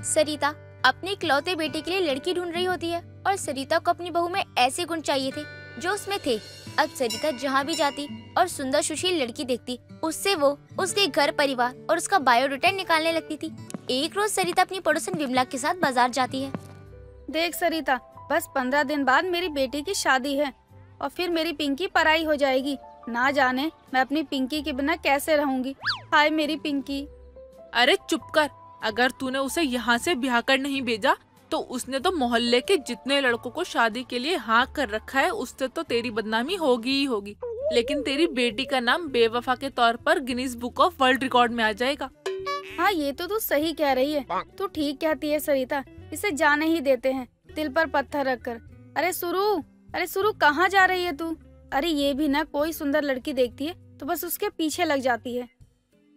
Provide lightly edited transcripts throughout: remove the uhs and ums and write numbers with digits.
सरिता अपने इकलौते बेटे के लिए लड़की ढूंढ रही होती है और सरिता को अपनी बहू में ऐसे गुण चाहिए थे जो उसमें थे। अब सरिता जहाँ भी जाती और सुंदर सुशील लड़की देखती, उससे वो उसके घर परिवार और उसका बायोडाटा निकालने लगती थी। एक रोज सरिता अपनी पड़ोसन विमला के साथ बाजार जाती है। देख सरिता, बस 15 दिन बाद मेरी बेटी की शादी है और फिर मेरी पिंकी पराई हो जाएगी। ना जाने मैं अपनी पिंकी के बिना कैसे रहूंगी। हाय मेरी पिंकी। अरे चुप कर। अगर तूने उसे यहाँ से ब्याह कर नहीं भेजा तो उसने तो मोहल्ले के जितने लड़कों को शादी के लिए हाँ कर रखा है, उससे तो तेरी बदनामी होगी ही होगी। लेकिन तेरी बेटी का नाम बेवफा के तौर पर Guinness book of world record में आ जाएगा। हाँ, ये तो तू सही कह रही है। तू ठीक कहती है सरिता, इसे जाने ही देते हैं दिल पर पत्थर रखकर। अरे सुरु कहाँ जा रही है तू? अरे ये भी ना कोई सुंदर लड़की देखती है तो बस उसके पीछे लग जाती है।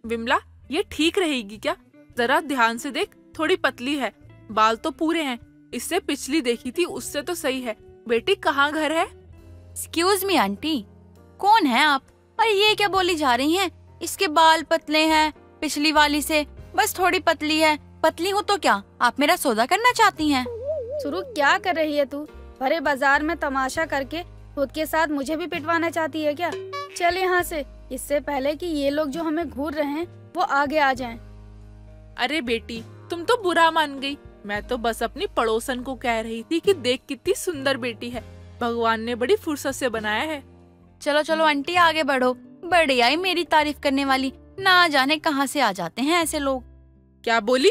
विमला, ये ठीक रहेगी क्या? जरा ध्यान से देख, थोड़ी पतली है, बाल तो पूरे हैं। इससे पिछली देखी थी उससे तो सही है। बेटी कहाँ घर है? एक्सक्यूज मी आंटी, कौन है आप? और ये क्या बोली जा रही हैं? इसके बाल पतले हैं पिछली वाली से, बस थोड़ी पतली है। पतली हो तो क्या आप मेरा सौदा करना चाहती हैं? सुरु, क्या कर रही है तू? भरे बाजार में तमाशा करके खुद के साथ मुझे भी पिटवाना चाहती है क्या? चल यहाँ से, इससे पहले कि ये लोग जो हमें घूर रहे हैं वो आगे आ जाएं। अरे बेटी, तुम तो बुरा मान गई। मैं तो बस अपनी पड़ोसन को कह रही थी कि देख कितनी सुंदर बेटी है, भगवान ने बड़ी फुर्सत से बनाया है। चलो चलो आंटी, आगे बढ़ो। बड़ी आई मेरी तारीफ करने वाली, ना जाने कहाँ से आ जाते हैं ऐसे लोग। क्या बोली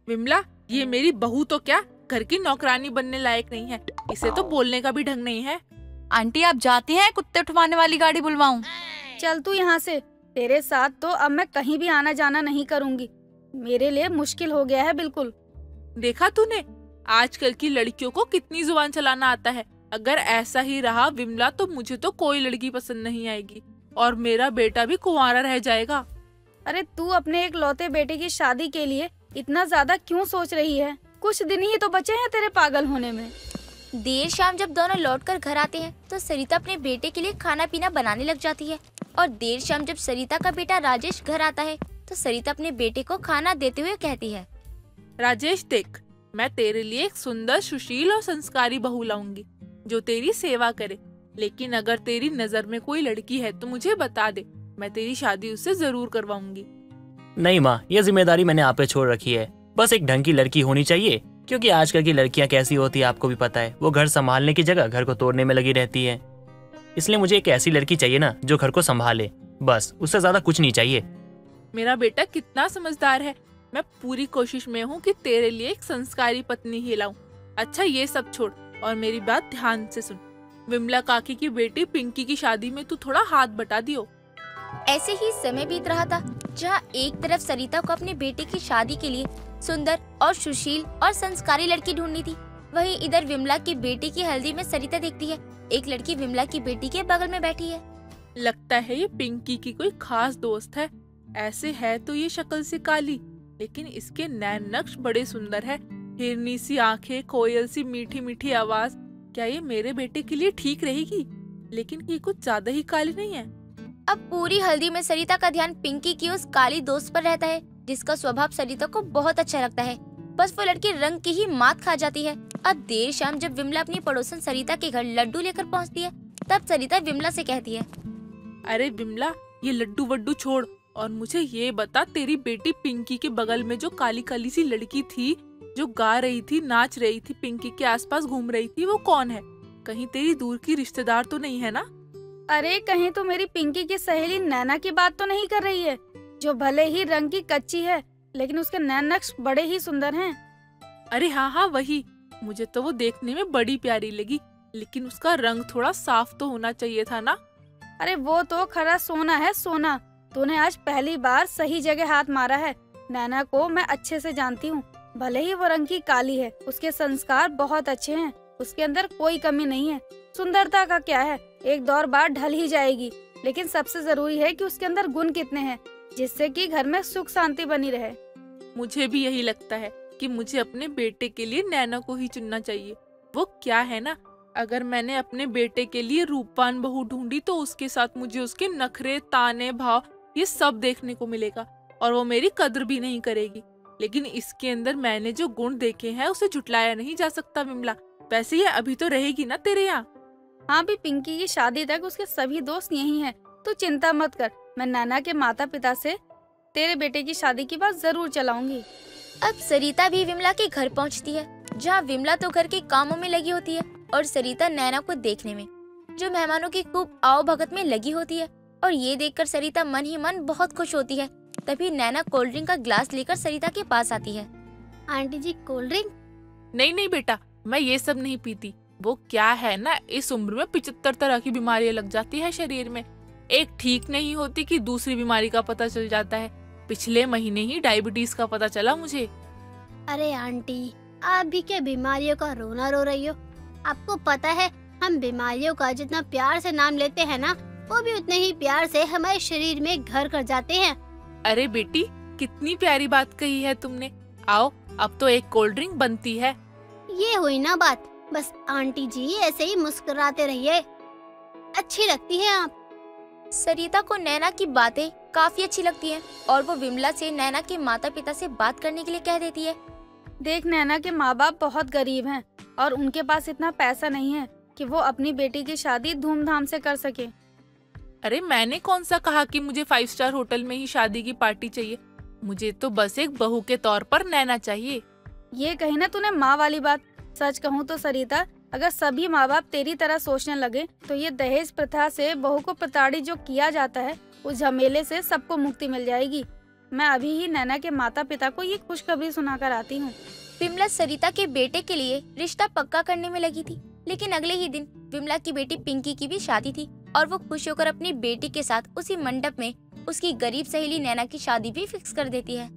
विमला? ये मेरी बहू तो क्या घर की नौकरानी बनने लायक नहीं है। इसे तो बोलने का भी ढंग नहीं है। आंटी आप जाती हैं, कुत्ते उठवाने वाली गाड़ी बुलवाऊं? चल तू यहाँ से। तेरे साथ तो अब मैं कहीं भी आना जाना नहीं करूँगी। मेरे लिए मुश्किल हो गया है बिल्कुल। देखा तूने, आजकल की लड़कियों को कितनी जुबान चलाना आता है। अगर ऐसा ही रहा विमला तो मुझे तो कोई लड़की पसंद नहीं आएगी और मेरा बेटा भी कुंवारा रह जाएगा। अरे तू अपने एक लौते बेटे की शादी के लिए इतना ज्यादा क्यों सोच रही है? कुछ दिन ही तो बचे हैं तेरे पागल होने में। देर शाम जब दोनों लौटकर घर आते हैं तो सरिता अपने बेटे के लिए खाना पीना बनाने लग जाती है। और देर शाम जब सरिता का बेटा राजेश घर आता है तो सरिता अपने बेटे को खाना देते हुए कहती है, राजेश देख, मैं तेरे लिए एक सुंदर सुशील और संस्कारी बहू लाऊंगी जो तेरी सेवा करे। लेकिन अगर तेरी नजर में कोई लड़की है तो मुझे बता दे, मैं तेरी शादी उससे जरूर करवाऊंगी। नहीं माँ, ये जिम्मेदारी मैंने आप पे छोड़ रखी है। बस एक ढंग की लड़की होनी चाहिए, क्योंकि आजकल की लड़कियां कैसी होती है आपको भी पता है। वो घर संभालने की जगह घर को तोड़ने में लगी रहती है। इसलिए मुझे एक ऐसी लड़की चाहिए ना जो घर को संभाले, बस उससे ज्यादा कुछ नहीं चाहिए। मेरा बेटा कितना समझदार है। मैं पूरी कोशिश में हूँ कि तेरे लिए एक संस्कारी पत्नी ही लाऊं। अच्छा ये सब छोड़ और मेरी बात ध्यान से सुन। विमला काकी की बेटी पिंकी की शादी में तू थोड़ा हाथ बटा दियो। ऐसे ही समय बीत रहा था जहाँ एक तरफ सरिता को अपने बेटे की शादी के लिए सुंदर और सुशील और संस्कारी लड़की ढूंढनी थी, वहीं इधर विमला की बेटी की हल्दी में सरिता देखती है एक लड़की विमला की बेटी के बगल में बैठी है। लगता है ये पिंकी की कोई खास दोस्त है। ऐसे है तो ये शक्ल से काली, लेकिन इसके नैन नक्श बड़े सुंदर है। हिरनी सी आंखें, कोयल सी मीठी मीठी आवाज। क्या ये मेरे बेटे के लिए ठीक रहेगी? लेकिन ये कुछ ज्यादा ही काली नहीं है? अब पूरी हल्दी में सरिता का ध्यान पिंकी की उस काली दोस्त पर रहता है जिसका स्वभाव सरिता को बहुत अच्छा लगता है। बस वो लड़की रंग की ही मात खा जाती है। अब देर शाम जब विमला अपनी पड़ोसन सरिता के घर लड्डू लेकर पहुंचती है तब सरिता विमला से कहती है, अरे विमला, ये लड्डू वड्डू छोड़ और मुझे ये बता, तेरी बेटी पिंकी के बगल में जो काली काली सी लड़की थी जो गा रही थी, नाच रही थी, पिंकी के आसपास घूम रही थी, वो कौन है? कहीं तेरी दूर की रिश्तेदार तो नहीं है ना? अरे कहीं तो मेरी पिंकी की सहेली नैना की बात तो नहीं कर रही है, जो भले ही रंग की कच्ची है लेकिन उसके नैन नक्श बड़े ही सुंदर हैं। अरे हाँ हाँ वही। मुझे तो वो देखने में बड़ी प्यारी लगी, लेकिन उसका रंग थोड़ा साफ तो होना चाहिए था ना? अरे वो तो खरा सोना है, सोना। तूने आज पहली बार सही जगह हाथ मारा है। नैना को मैं अच्छे से जानती हूँ। भले ही वो रंग की काली है, उसके संस्कार बहुत अच्छे हैं, उसके अंदर कोई कमी नहीं है। सुंदरता का क्या है, एक दौर बाद ढल ही जाएगी। लेकिन सबसे जरूरी है कि उसके अंदर गुण कितने हैं, जिससे कि घर में सुख शांति बनी रहे। मुझे भी यही लगता है कि मुझे अपने बेटे के लिए नैना को ही चुनना चाहिए। वो क्या है ना, अगर मैंने अपने बेटे के लिए रूपवान बहू ढूंढी तो उसके साथ मुझे उसके नखरे, ताने, भाव ये सब देखने को मिलेगा और वो मेरी कद्र भी नहीं करेगी। लेकिन इसके अंदर मैंने जो गुण देखे हैं उसे झुटलाया नहीं जा सकता विमला। वैसे ये अभी तो रहेगी ना तेरे यहाँ? हाँ भी पिंकी की शादी तक उसके सभी दोस्त यही हैं। तू चिंता मत कर, मैं नैना के माता पिता से तेरे बेटे की शादी की बात जरूर चलाऊंगी। अब सरिता भी विमला के घर पहुंचती है, जहां विमला तो घर के कामों में लगी होती है और सरिता नैना को देखने में, जो मेहमानों की खूब आओ भगत में लगी होती है। और ये देखकर सरिता मन ही मन बहुत खुश होती है। तभी नैना कोल्ड ड्रिंक का ग्लास लेकर सरिता के पास आती है। आंटी जी कोल्ड ड्रिंक? नहीं बेटा, मैं ये सब नहीं पीती। वो क्या है ना, इस उम्र में 75 तरह की बीमारियां लग जाती है शरीर में। एक ठीक नहीं होती कि दूसरी बीमारी का पता चल जाता है। पिछले महीने ही डायबिटीज का पता चला मुझे। अरे आंटी, आप भी क्या बीमारियों का रोना रो रही हो? आपको पता है हम बीमारियों का जितना प्यार से नाम लेते हैं ना, वो भी उतने ही प्यार से हमारे शरीर में घर कर जाते हैं। अरे बेटी, कितनी प्यारी बात कही है तुमने। आओ, अब तो एक कोल्ड ड्रिंक बनती है। ये हुई ना बात। बस आंटी जी ऐसे ही मुस्कुराते रहिए, अच्छी लगती है आप। सरिता को नैना की बातें काफी अच्छी लगती हैं और वो विमला से नैना के माता पिता से बात करने के लिए कह देती है। देख, नैना के माँ बाप बहुत गरीब हैं और उनके पास इतना पैसा नहीं है कि वो अपनी बेटी की शादी धूमधाम से कर सके। अरे मैंने कौन सा कहा कि मुझे 5 स्टार होटल में ही शादी की पार्टी चाहिए। मुझे तो बस एक बहू के तौर पर नैना चाहिए। ये कही ना तूने माँ वाली बात। सच कहूँ तो सरिता, अगर सभी माँ बाप तेरी तरह सोचने लगे तो ये दहेज प्रथा से बहू को प्रताड़ित जो किया जाता है, उस झमेले से सबको मुक्ति मिल जाएगी। मैं अभी ही नैना के माता पिता को ये खुशखबरी सुनाकर आती हूँ। विमला सरिता के बेटे के लिए रिश्ता पक्का करने में लगी थी, लेकिन अगले ही दिन विमला की बेटी पिंकी की भी शादी थी और वो खुश होकर अपनी बेटी के साथ उसी मंडप में उसकी गरीब सहेली नैना की शादी भी फिक्स कर देती है।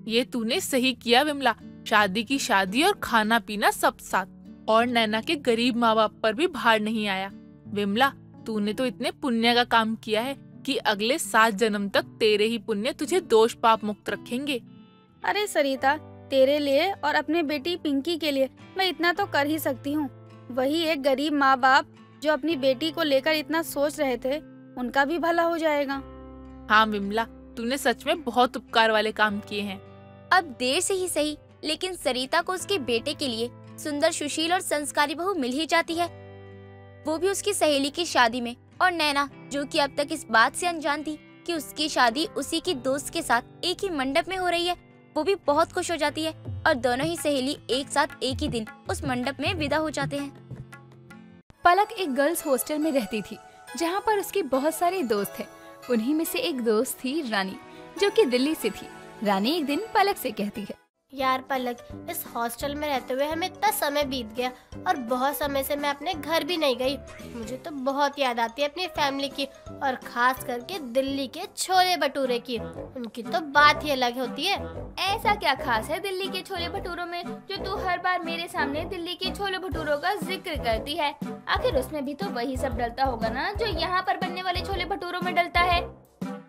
ये तूने सही किया विमला, शादी की शादी और खाना पीना सब साथ, और नैना के गरीब माँ बाप पर भी भार नहीं आया। विमला, तूने तो इतने पुण्य का काम किया है कि अगले 7 जन्म तक तेरे ही पुण्य तुझे दोष पाप मुक्त रखेंगे। अरे सरिता, तेरे लिए और अपने बेटी पिंकी के लिए मैं इतना तो कर ही सकती हूँ। वही एक गरीब माँ बाप जो अपनी बेटी को लेकर इतना सोच रहे थे, उनका भी भला हो जाएगा। हाँ विमला, तूने सच में बहुत उपकार वाले काम किए हैं। अब देर से ही सही, लेकिन सरिता को उसके बेटे के लिए सुंदर, सुशील और संस्कारी बहू मिल ही जाती है, वो भी उसकी सहेली की शादी में। और नैना, जो कि अब तक इस बात से अनजान थी कि उसकी शादी उसी की दोस्त के साथ एक ही मंडप में हो रही है, वो भी बहुत खुश हो जाती है और दोनों ही सहेली एक साथ एक ही दिन उस मंडप में विदा हो जाते हैं। पलक एक गर्ल्स हॉस्टल में रहती थी, जहाँ पर उसके बहुत सारे दोस्त थे। उन्हीं में से एक दोस्त थी रानी, जो कि दिल्ली से थी। रानी एक दिन पलक से कहती है, यार पलक, इस हॉस्टल में रहते हुए हमें इतना समय बीत गया और बहुत समय से मैं अपने घर भी नहीं गई। मुझे तो बहुत याद आती है अपनी फैमिली की, और खास करके दिल्ली के छोले भटूरे की। उनकी तो बात ही अलग होती है। ऐसा क्या खास है दिल्ली के छोले भटूरों में जो तू हर बार मेरे सामने दिल्ली के छोले भटूरों का जिक्र करती है? आखिर उसमें भी तो वही सब डलता होगा ना जो यहाँ पर बनने वाले छोले भटूरों में डलता है।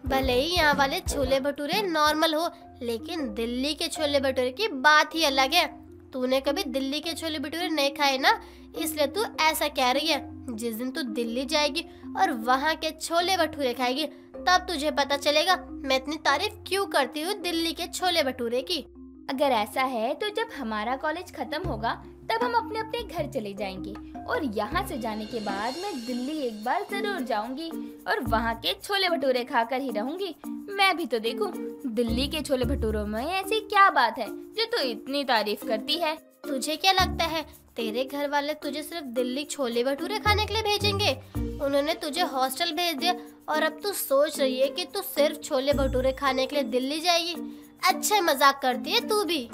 भले ही यहाँ वाले छोले भटूरे नॉर्मल हो, लेकिन दिल्ली के छोले भटूरे की बात ही अलग है। तूने कभी दिल्ली के छोले भटूरे नहीं खाए ना, इसलिए तू ऐसा कह रही है। जिस दिन तू दिल्ली जाएगी और वहाँ के छोले भटूरे खाएगी, तब तुझे पता चलेगा मैं इतनी तारीफ क्यों करती हूँ दिल्ली के छोले भटूरे की। अगर ऐसा है तो जब हमारा कॉलेज खत्म होगा तब हम अपने अपने घर चले जाएंगे, और यहाँ से जाने के बाद मैं दिल्ली एक बार जरूर जाऊंगी और वहाँ के छोले भटूरे खाकर ही रहूंगी। मैं भी तो देखूं दिल्ली के छोले भटूरों में ऐसी क्या बात है जो तू इतनी तारीफ करती है। तुझे क्या लगता है तेरे घर वाले तुझे सिर्फ दिल्ली छोले भटूरे खाने के लिए भेजेंगे? उन्होंने तुझे हॉस्टल भेज दिया और अब तू सोच रही है कि तू सिर्फ छोले भटूरे खाने के लिए दिल्ली जाएगी। अच्छा मजाक करती है तू भी।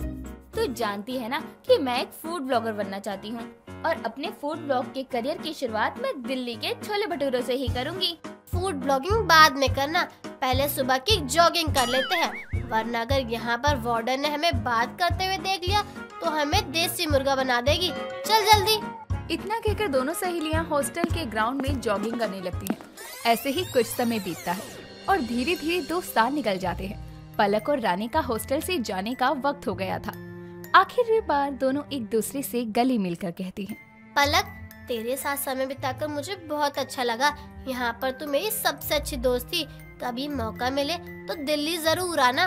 तू जानती है ना कि मैं एक फूड ब्लॉगर बनना चाहती हूँ, और अपने फूड ब्लॉग के करियर की शुरुआत मैं दिल्ली के छोले भटूरों से ही करूँगी। फूड ब्लॉगिंग बाद में करना, पहले सुबह की जॉगिंग कर लेते हैं, वरना अगर यहाँ पर वार्डन ने हमें बात करते हुए देख लिया तो हमें देसी मुर्गा बना देगी। चल जल्दी। इतना कहकर दोनों सहेलियां हॉस्टल के ग्राउंड में जॉगिंग करने लगती हैं। ऐसे ही कुछ समय बीतता है और धीरे धीरे 2 साल निकल जाते हैं। पलक और रानी का हॉस्टल से जाने का वक्त हो गया था। आखिर बार दोनों एक दूसरे से गले मिलकर कहती हैं, पलक, तेरे साथ समय बिताकर मुझे बहुत अच्छा लगा। यहाँ पर तू मेरी सबसे अच्छी दोस्त थी। कभी मौका मिले तो दिल्ली जरूर आना।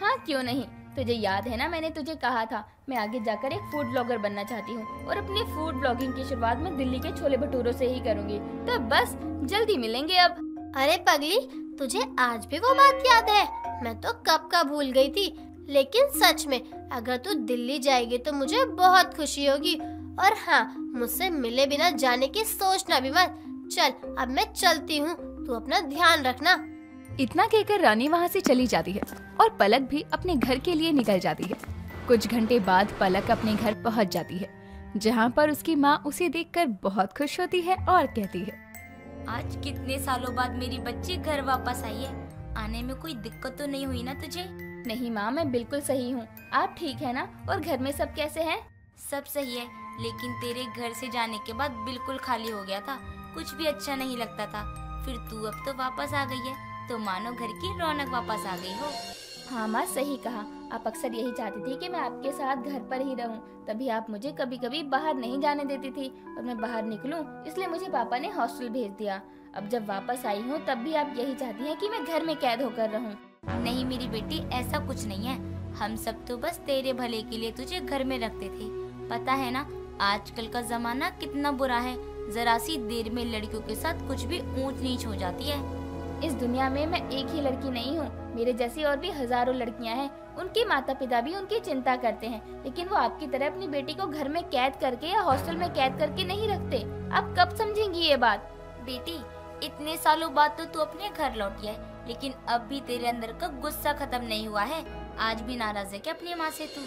हाँ क्यों नहीं, तुझे याद है ना, मैंने तुझे कहा था मैं आगे जाकर एक फूड ब्लॉगर बनना चाहती हूँ और अपनी फूड ब्लॉगिंग की शुरुआत मैं दिल्ली के छोले भटूरों से ही करूँगी। तो बस जल्दी मिलेंगे अब। अरे पगली, तुझे आज भी वो बात याद है? मैं तो कब का भूल गई थी। लेकिन सच में अगर तू दिल्ली जाएगी तो मुझे बहुत खुशी होगी। और हाँ, मुझसे मिले बिना जाने की सोचना भी मत। चल अब मैं चलती हूँ, तू अपना ध्यान रखना। इतना कहकर रानी वहाँ से चली जाती है और पलक भी अपने घर के लिए निकल जाती है। कुछ घंटे बाद पलक अपने घर पहुँच जाती है, जहाँ पर उसकी माँ उसे देखकर बहुत खुश होती है और कहती है, आज कितने सालों बाद मेरी बच्ची घर वापस आई है। आने में कोई दिक्कत तो नहीं हुई ना तुझे? नहीं माँ, मैं बिल्कुल सही हूँ। आप ठीक है ना? और घर में सब कैसे हैं? सब सही है, लेकिन तेरे घर से जाने के बाद बिल्कुल खाली हो गया था। कुछ भी अच्छा नहीं लगता था। फिर तू अब तो वापस आ गई है, तो मानो घर की रौनक वापस आ गई हो। हाँ माँ, सही कहा। आप अक्सर यही चाहती थी कि मैं आपके साथ घर पर ही रहूं, तभी आप मुझे कभी कभी बाहर नहीं जाने देती थी और मैं बाहर निकलूं, इसलिए मुझे पापा ने हॉस्टल भेज दिया। अब जब वापस आई हूँ तब भी आप यही चाहती हैं कि मैं घर में कैद होकर रहूं। नहीं मेरी बेटी, ऐसा कुछ नहीं है। हम सब तो बस तेरे भले के लिए तुझे घर में रखते थे। पता है ना, आजकल का जमाना कितना बुरा है। जरा सी देर में लड़कियों के साथ कुछ भी ऊंच नीच हो जाती है। इस दुनिया में मैं एक ही लड़की नहीं हूँ, मेरे जैसी और भी हजारों लड़कियाँ हैं। उनके माता पिता भी उनकी चिंता करते हैं, लेकिन वो आपकी तरह अपनी बेटी को घर में कैद करके या हॉस्टल में कैद करके नहीं रखते। आप कब समझेंगी ये बात? बेटी, इतने सालों बाद तो तू अपने घर लौटी है, लेकिन अब भी तेरे अंदर का गुस्सा खत्म नहीं हुआ है। आज भी नाराज है क्या अपनी माँ से तू?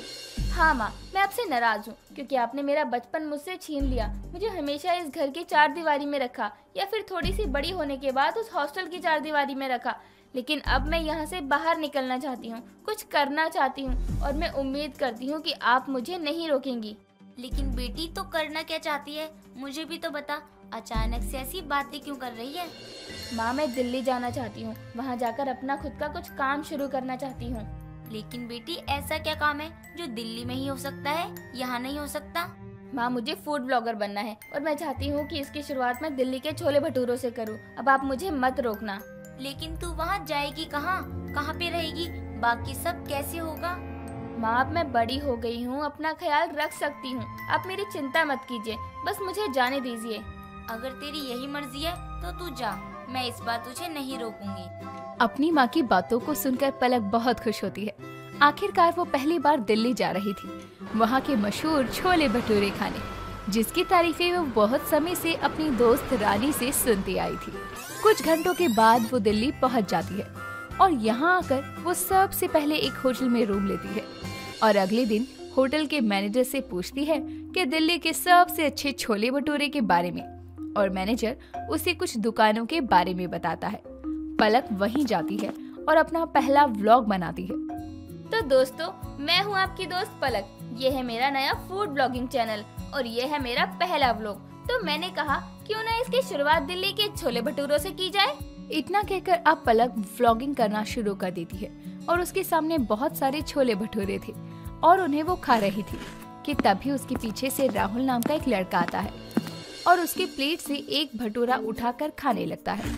हाँ माँ, मैं आपसे नाराज हूँ क्योंकि आपने मेरा बचपन मुझसे छीन लिया। मुझे हमेशा इस घर की चार दीवारी में रखा, या फिर थोड़ी सी बड़ी होने के बाद उस हॉस्टल की चार दीवारी में रखा। लेकिन अब मैं यहाँ से बाहर निकलना चाहती हूँ, कुछ करना चाहती हूँ, और मैं उम्मीद करती हूँ कि आप मुझे नहीं रोकेंगी। लेकिन बेटी, तो करना क्या चाहती है? मुझे भी तो बता। अचानक से ऐसी बातें क्यों कर रही है? माँ, मैं दिल्ली जाना चाहती हूँ। वहाँ जाकर अपना खुद का कुछ काम शुरू करना चाहती हूँ। लेकिन बेटी, ऐसा क्या काम है जो दिल्ली में ही हो सकता है, यहाँ नहीं हो सकता? माँ, मुझे फूड ब्लॉगर बनना है और मैं चाहती हूँ कि इसकी शुरुआत मैं दिल्ली के छोले भटूरों से करूँ। अब आप मुझे मत रोकना। लेकिन तू वहाँ जाएगी कहाँ? कहाँ पे रहेगी? बाकी सब कैसे होगा? माँ, अब मैं बड़ी हो गई हूँ, अपना ख्याल रख सकती हूँ। आप मेरी चिंता मत कीजिए, बस मुझे जाने दीजिए। अगर तेरी यही मर्जी है तो तू जा, मैं इस बार तुझे नहीं रोकूंगी। अपनी माँ की बातों को सुनकर पलक बहुत खुश होती है। आखिरकार वो पहली बार दिल्ली जा रही थी, वहाँ के मशहूर छोले भटूरे खाने, जिसकी तारीफें वो बहुत समय से अपनी दोस्त रानी से सुनती आई थी। कुछ घंटों के बाद वो दिल्ली पहुँच जाती है और यहाँ आकर वो सबसे पहले एक होटल में रूम लेती है और अगले दिन होटल के मैनेजर से पूछती है कि दिल्ली के सबसे अच्छे छोले भटूरे के बारे में, और मैनेजर उसे कुछ दुकानों के बारे में बताता है। पलक वहीं जाती है और अपना पहला व्लॉग बनाती है। तो दोस्तों, मैं हूँ आपकी दोस्त पलक। ये है मेरा नया फूड ब्लॉगिंग चैनल और ये है मेरा पहला व्लॉग। तो मैंने कहा क्यों ना इसकी शुरुआत दिल्ली के छोले भटूरों से की जाए। इतना कहकर अब पलक व्लॉगिंग करना शुरू कर देती है और उसके सामने बहुत सारे छोले भटूरे थे और उन्हें वो खा रही थी कि तभी उसके पीछे से राहुल नाम का एक लड़का आता है और उसके प्लेट से एक भटूरा उठाकर खाने लगता है।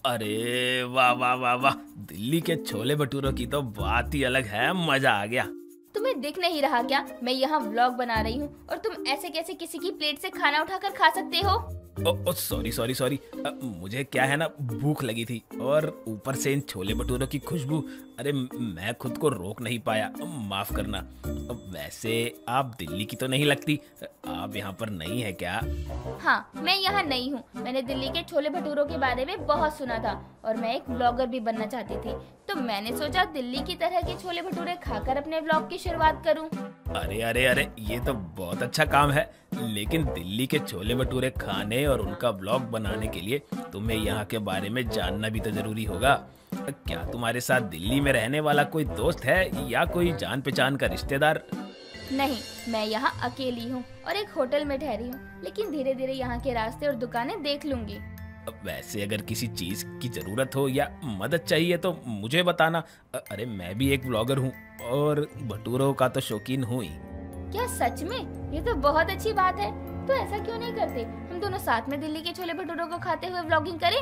अरे वाह वाह वाह वाह, दिल्ली के छोले भटूरों की तो बात ही अलग है, मजा आ गया। तुम्हें दिख नहीं रहा क्या? मैं यहाँ व्लॉग बना रही हूँ और तुम ऐसे कैसे किसी की प्लेट से खाना उठाकर खा सकते हो? सॉरी सॉरी सॉरी, मुझे क्या है ना, भूख लगी थी और ऊपर से इन छोले भटूरों की खुशबू, अरे मैं खुद को रोक नहीं पाया, माफ करना। वैसे आप दिल्ली की तो नहीं लगती, आप यहाँ पर नई है क्या? हाँ, मैं यहाँ नई हूँ। मैंने दिल्ली के छोले भटूरों के बारे में बहुत सुना था और मैं एक व्लॉगर भी बनना चाहती थी, तो मैंने सोचा दिल्ली की तरह के छोले भटूरे खाकर अपने व्लॉग की शुरुआत करूँ। अरे अरे अरे, ये तो बहुत अच्छा काम है, लेकिन दिल्ली के छोले भटूरे खाने और उनका व्लॉग बनाने के लिए तुम्हें यहाँ के बारे में जानना भी तो जरूरी होगा। क्या तुम्हारे साथ दिल्ली में रहने वाला कोई दोस्त है या कोई जान पहचान का रिश्तेदार? नहीं, मैं यहाँ अकेली हूँ और एक होटल में ठहरी हूँ, लेकिन धीरे धीरे यहाँ के रास्ते और दुकानें देख लूंगी। वैसे अगर किसी चीज की जरूरत हो या मदद चाहिए तो मुझे बताना। अरे मैं भी एक ब्लॉगर हूँ और भटूरों का तो शौकीन हूँ ही। क्या सच में? ये तो बहुत अच्छी बात है। तो ऐसा क्यों नहीं करते, हम दोनों साथ में दिल्ली के छोले भटूरों को खाते हुए व्लॉगिंग करें?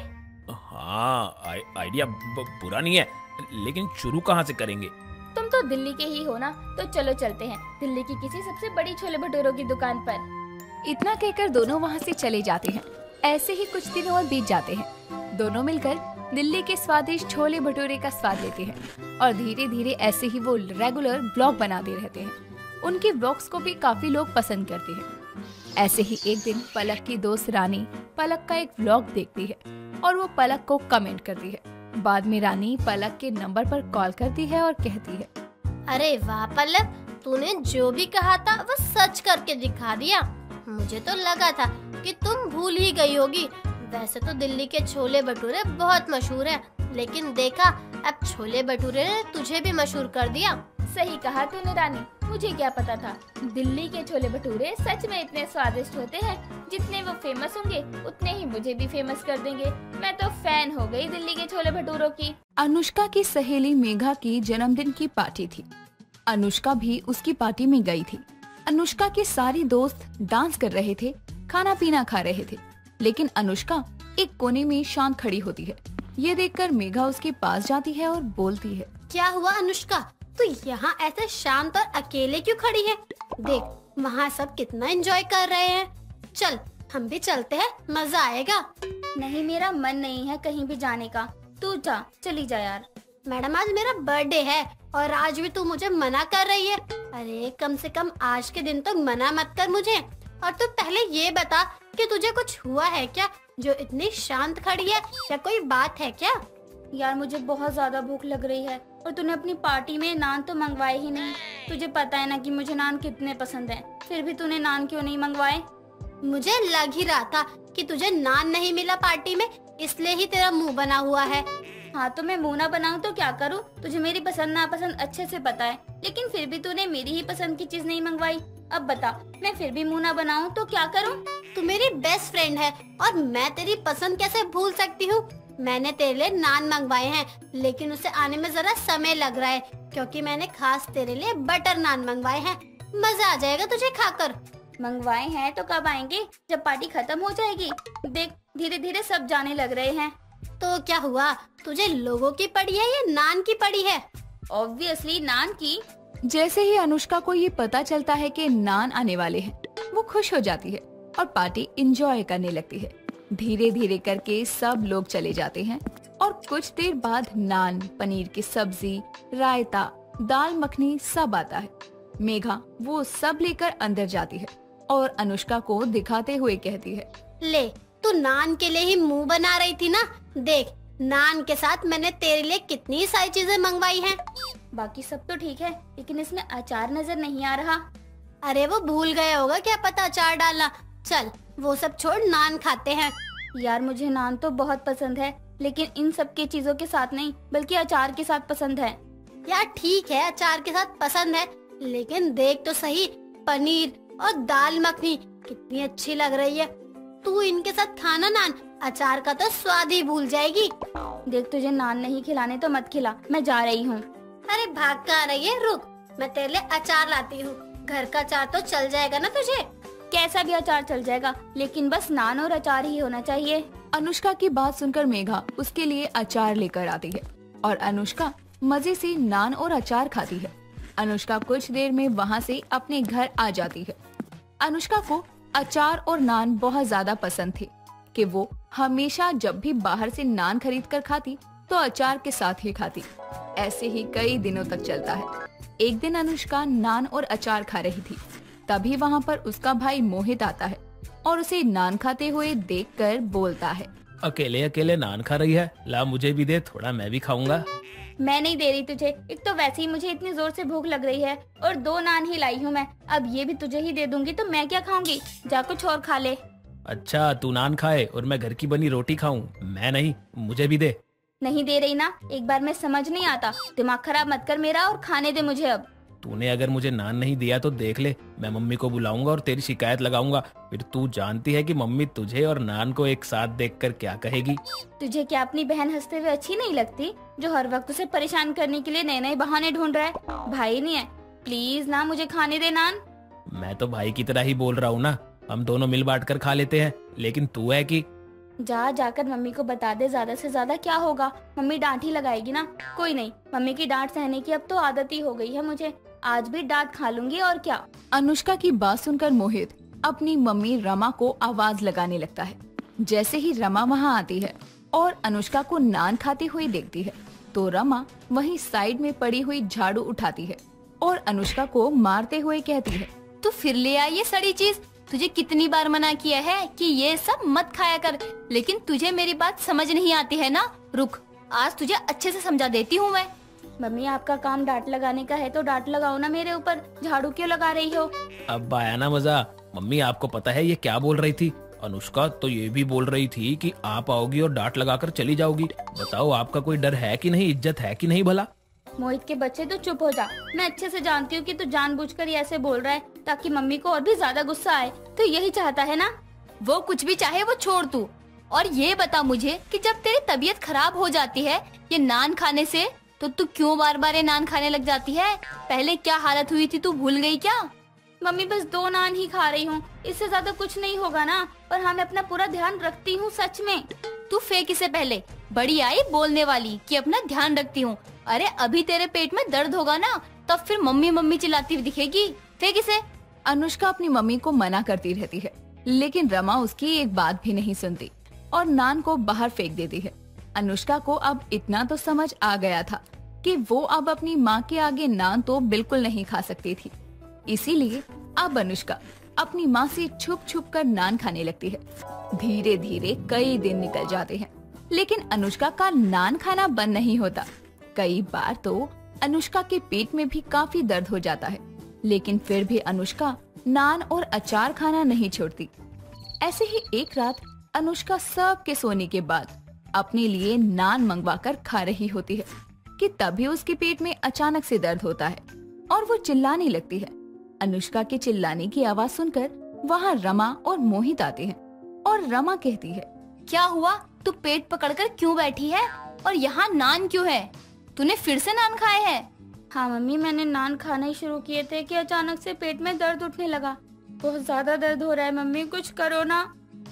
हाँ, आइडिया बुरा नहीं है, लेकिन शुरू कहाँ से करेंगे? तुम तो दिल्ली के ही हो ना, तो चलो चलते हैं दिल्ली की किसी सबसे बड़ी छोले भटूरों की दुकान पर। इतना कहकर दोनों वहाँ से चले जाते हैं। ऐसे ही कुछ दिन और बीत जाते हैं। दोनों मिलकर दिल्ली के स्वादिष्ट छोले भटूरे का स्वाद लेते हैं और धीरे धीरे ऐसे ही वो रेगुलर ब्लॉग बनाते रहते हैं। उनके ब्लॉग्स को भी काफी लोग पसंद करते हैं। ऐसे ही एक दिन पलक की दोस्त रानी पलक का एक व्लॉग देखती है और वो पलक को कमेंट करती है। बाद में रानी पलक के नंबर पर कॉल करती है और कहती है, अरे वाह पलक, तूने जो भी कहा था वो सच करके दिखा दिया। मुझे तो लगा था कि तुम भूल ही गई होगी। वैसे तो दिल्ली के छोले भटूरे बहुत मशहूर हैं, लेकिन देखा अब छोले भटूरे ने तुझे भी मशहूर कर दिया। सही कहा तूने रानी, मुझे क्या पता था दिल्ली के छोले भटूरे सच में इतने स्वादिष्ट होते हैं। जितने वो फेमस होंगे उतने ही मुझे भी फेमस कर देंगे। मैं तो फैन हो गई दिल्ली के छोले भटूरों की। अनुष्का की सहेली मेघा की जन्मदिन की पार्टी थी। अनुष्का भी उसकी पार्टी में गई थी। अनुष्का के सारे दोस्त डांस कर रहे थे, खाना पीना खा रहे थे, लेकिन अनुष्का एक कोने में शांत खड़ी होती है। ये देखकर मेघा उसके पास जाती है और बोलती है, क्या हुआ अनुष्का, तू यहाँ ऐसे शांत और अकेले क्यों खड़ी है? देख वहाँ सब कितना एंजॉय कर रहे हैं। चल हम भी चलते हैं, मजा आएगा। नहीं, मेरा मन नहीं है कहीं भी जाने का। तू जा, चली जा यार। मैडम आज मेरा बर्थडे है और आज भी तू मुझे मना कर रही है। अरे कम से कम आज के दिन तो मना मत कर मुझे। और तू पहले ये बता कि तुझे कुछ हुआ है क्या जो इतनी शांत खड़ी है, या कोई बात है क्या? यार मुझे बहुत ज्यादा भूख लग रही है और तूने अपनी पार्टी में नान तो मंगवाए ही नहीं। तुझे पता है ना कि मुझे नान कितने पसंद हैं, फिर भी तूने नान क्यों नहीं मंगवाए? मुझे लग ही रहा था कि तुझे नान नहीं मिला पार्टी में, इसलिए ही तेरा मुंह बना हुआ है। हाँ तो मैं मुंह ना बनाऊं तो क्या करूं? तुझे मेरी पसंद नापसंद अच्छे से पता है, लेकिन फिर भी तूने मेरी ही पसंद की चीज नहीं मंगवाई। अब बता, मैं फिर भी मुंह ना बनाऊं तो क्या करूं? तू मेरी बेस्ट फ्रेंड है और मैं तेरी पसंद कैसे भूल सकती हूँ? मैंने तेरे लिए नान मंगवाए हैं, लेकिन उसे आने में जरा समय लग रहा है क्योंकि मैंने खास तेरे लिए बटर नान मंगवाए हैं। मजा आ जाएगा तुझे खाकर। मंगवाए हैं तो कब आएंगे? जब पार्टी खत्म हो जाएगी। देख धीरे धीरे सब जाने लग रहे हैं। तो क्या हुआ, तुझे लोगों की पड़ी है या नान की पड़ी है? ऑब्वियसली नान की। जैसे ही अनुष्का को ये पता चलता है कि नान आने वाले हैं, वो खुश हो जाती है और पार्टी एंजॉय करने लगती है। धीरे धीरे करके सब लोग चले जाते हैं और कुछ देर बाद नान, पनीर की सब्जी, रायता, दाल मखनी सब आता है। मेघा वो सब लेकर अंदर जाती है और अनुष्का को दिखाते हुए कहती है, ले तू नान के लिए ही मुंह बना रही थी ना, देख नान के साथ मैंने तेरे लिए कितनी सारी चीजें मंगवाई हैं। बाकी सब तो ठीक है, लेकिन इसमें अचार नजर नहीं आ रहा। अरे वो भूल गए होगा, क्या पता अचार डालना। चल वो सब छोड़, नान खाते हैं। यार मुझे नान तो बहुत पसंद है, लेकिन इन सब की चीजों के साथ नहीं, बल्कि अचार के साथ पसंद है। यार ठीक है अचार के साथ पसंद है, लेकिन देख तो सही, पनीर और दाल मखनी कितनी अच्छी लग रही है। तू इनके साथ खाना नान, अचार का तो स्वाद ही भूल जाएगी। देख तुझे नान नहीं खिलाने तो मत खिला, मैं जा रही हूँ। अरे भाग कहाँ रही है, रुक मैं तेरे लिए अचार लाती हूँ। घर का अचार तो चल जाएगा ना तुझे? कैसा भी अचार चल जाएगा, लेकिन बस नान और अचार ही होना चाहिए। अनुष्का की बात सुनकर मेघा उसके लिए अचार लेकर आती है और अनुष्का मजे से नान और अचार खाती है। अनुष्का कुछ देर में वहाँ से अपने घर आ जाती है। अनुष्का को अचार और नान बहुत ज्यादा पसंद थे कि वो हमेशा जब भी बाहर से नान खरीद कर खाती तो अचार के साथ ही खाती। ऐसे ही कई दिनों तक चलता है। एक दिन अनुष्का नान और अचार खा रही थी, तभी वहाँ पर उसका भाई मोहित आता है और उसे नान खाते हुए देखकर बोलता है, अकेले अकेले नान खा रही है, ला मुझे भी दे, थोड़ा मैं भी खाऊंगा। मैं नहीं दे रही तुझे, एक तो वैसे ही मुझे इतनी जोर से भूख लग रही है और 2 नान ही लाई हूँ मैं। अब ये भी तुझे ही दे दूंगी तो मैं क्या खाऊंगी? जा कुछ और खा ले। अच्छा तू नान खाए और मैं घर की बनी रोटी खाऊं? मैं नहीं, मुझे भी दे। नहीं दे रही ना, एक बार में समझ नहीं आता, दिमाग खराब मत कर मेरा और खाने दे मुझे अब। तूने अगर मुझे नान नहीं दिया तो देख ले, मैं मम्मी को बुलाऊंगा और तेरी शिकायत लगाऊंगा। फिर तू जानती है कि मम्मी तुझे और नान को एक साथ देखकर क्या कहेगी। तुझे क्या अपनी बहन हंसते हुए अच्छी नहीं लगती, जो हर वक्त उसे परेशान करने के लिए नए नए बहाने ढूंढ रहा है? भाई नहीं है, प्लीज ना मुझे खाने दे नान। मैं तो भाई की तरह ही बोल रहा हूँ ना, हम दोनों मिल बांट कर खा लेते हैं, लेकिन तू है कि जा जाकर मम्मी को बता दे, ज्यादा से ज्यादा क्या होगा, मम्मी डांट ही लगाएगी ना। कोई नहीं, मम्मी की डांट सहने की अब तो आदत ही हो गई है मुझे, आज भी डांट खा लूंगी और क्या। अनुष्का की बात सुनकर मोहित अपनी मम्मी रमा को आवाज लगाने लगता है। जैसे ही रमा वहाँ आती है और अनुष्का को नान खाती हुई देखती है तो रमा वहीं साइड में पड़ी हुई झाड़ू उठाती है और अनुष्का को मारते हुए कहती है, तू फिर ले आई ये सड़ी चीज। तुझे कितनी बार मना किया है कि ये सब मत खाया कर, लेकिन तुझे मेरी बात समझ नहीं आती है ना। रुक, आज तुझे अच्छे से समझा देती हूँ मैं। मम्मी आपका काम डांट लगाने का है तो डांट लगाओ ना मेरे ऊपर, झाड़ू क्यों लगा रही हो। अब आया ना मजा। मम्मी आपको पता है ये क्या बोल रही थी? अनुष्का तो ये भी बोल रही थी कि आप आओगी और डांट लगाकर चली जाओगी। बताओ आपका कोई डर है कि नहीं, इज्जत है कि नहीं भला? मोहित के बच्चे तो चुप हो जा, मैं अच्छे से जानती हूँ कि तू जानबूझकर ये ऐसे बोल रहा है ताकि मम्मी को और भी ज्यादा गुस्सा आए, तो यही चाहता है ना। वो कुछ भी चाहे वो छोड़ तू, और ये बता मुझे कि जब तेरी तबीयत खराब हो जाती है ये नान खाने से, तो तू क्यों बार बार ये नान खाने लग जाती है? पहले क्या हालत हुई थी तू भूल गई क्या? मम्मी बस 2 नान ही खा रही हूँ, इससे ज्यादा कुछ नहीं होगा ना। पर हाँ, मैं अपना पूरा ध्यान रखती हूँ सच में। तू फेंक इसे पहले, बड़ी आई बोलने वाली कि अपना ध्यान रखती हूँ। अरे अभी तेरे पेट में दर्द होगा ना, तब फिर मम्मी मम्मी चिल्लाती हुई दिखेगी। फेंक इसे। अनुष्का अपनी मम्मी को मना करती रहती है, लेकिन रमा उसकी एक बात भी नहीं सुनती और नान को बाहर फेंक देती है। अनुष्का को अब इतना तो समझ आ गया था कि वो अब अपनी माँ के आगे नान तो बिल्कुल नहीं खा सकती थी। इसीलिए अब अनुष्का अपनी माँ से छुप छुप कर नान खाने लगती है। धीरे धीरे कई दिन निकल जाते हैं, लेकिन अनुष्का का नान खाना बंद नहीं होता। कई बार तो अनुष्का के पेट में भी काफी दर्द हो जाता है, लेकिन फिर भी अनुष्का नान और अचार खाना नहीं छोड़ती। ऐसे ही एक रात अनुष्का सबके सोने के बाद अपने लिए नान मंगवाकर खा रही होती है कि तभी उसके पेट में अचानक से दर्द होता है और वो चिल्लाने लगती है। अनुष्का के चिल्लाने की आवाज सुनकर वहाँ रमा और मोहित आते हैं और रमा कहती है, क्या हुआ? तू पेट पकड़कर क्यों बैठी है और यहाँ नान क्यों है? तूने फिर से नान खाए हैं? हाँ मम्मी, मैंने नान खाना ही शुरू किए थे कि अचानक से पेट में दर्द उठने लगा। बहुत ज्यादा दर्द हो रहा है मम्मी, कुछ करो ना।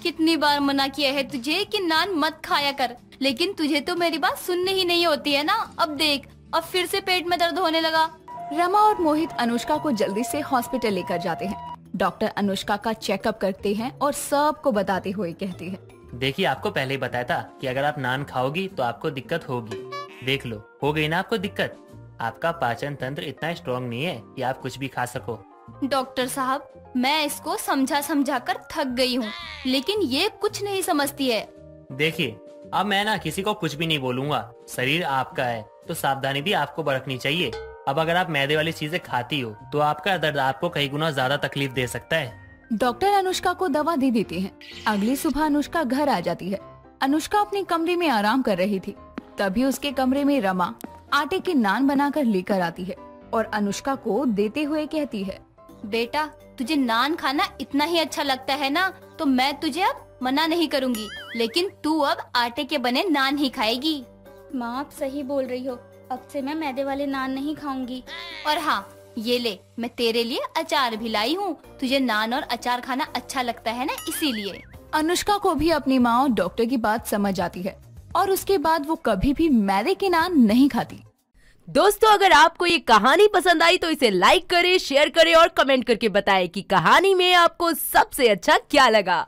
कितनी बार मना किया है तुझे कि नान मत खाया कर, लेकिन तुझे तो मेरी बात सुननी ही नहीं होती है ना। अब देख, अब फिर से पेट में दर्द होने लगा। रमा और मोहित अनुष्का को जल्दी से हॉस्पिटल लेकर जाते हैं। डॉक्टर अनुष्का का चेकअप करते हैं और सबको बताते हुए कहते हैं, देखिए आपको पहले ही बताया था कि अगर आप नान खाओगी तो आपको दिक्कत होगी। देख लो, हो गई ना आपको दिक्कत। आपका पाचन तंत्र इतना स्ट्रॉन्ग नहीं है कि आप कुछ भी खा सको। डॉक्टर साहब, मैं इसको समझा कर थक गई हूँ, लेकिन ये कुछ नहीं समझती है। देखिए, अब मैं ना किसी को कुछ भी नहीं बोलूँगा। शरीर आपका है तो सावधानी भी आपको बरतनी चाहिए। अब अगर आप मैदे वाली चीजें खाती हो तो आपका दर्द आपको कई गुना ज्यादा तकलीफ दे सकता है। डॉक्टर अनुष्का को दवा दे देते हैं। अगली सुबह अनुष्का घर आ जाती है। अनुष्का अपने कमरे में आराम कर रही थी, तभी उसके कमरे में रमा आटे के नान बनाकर लेकर आती है और अनुष्का को देते हुए कहती है, बेटा तुझे नान खाना इतना ही अच्छा लगता है ना, तो मैं तुझे अब मना नहीं करूँगी, लेकिन तू अब आटे के बने नान ही खाएगी। माँ आप सही बोल रही हो, अब से मैं मैदे वाले नान नहीं खाऊंगी। और हाँ, ये ले, मैं तेरे लिए अचार भी लाई हूँ। तुझे नान और अचार खाना अच्छा लगता है ना, इसीलिए। अनुष्का को भी अपनी माँ और डॉक्टर की बात समझ आती है और उसके बाद वो कभी भी मैदे के नान नहीं खाती। दोस्तों, अगर आपको ये कहानी पसंद आई तो इसे लाइक करें, शेयर करें और कमेंट करके बताएं कि कहानी में आपको सबसे अच्छा क्या लगा।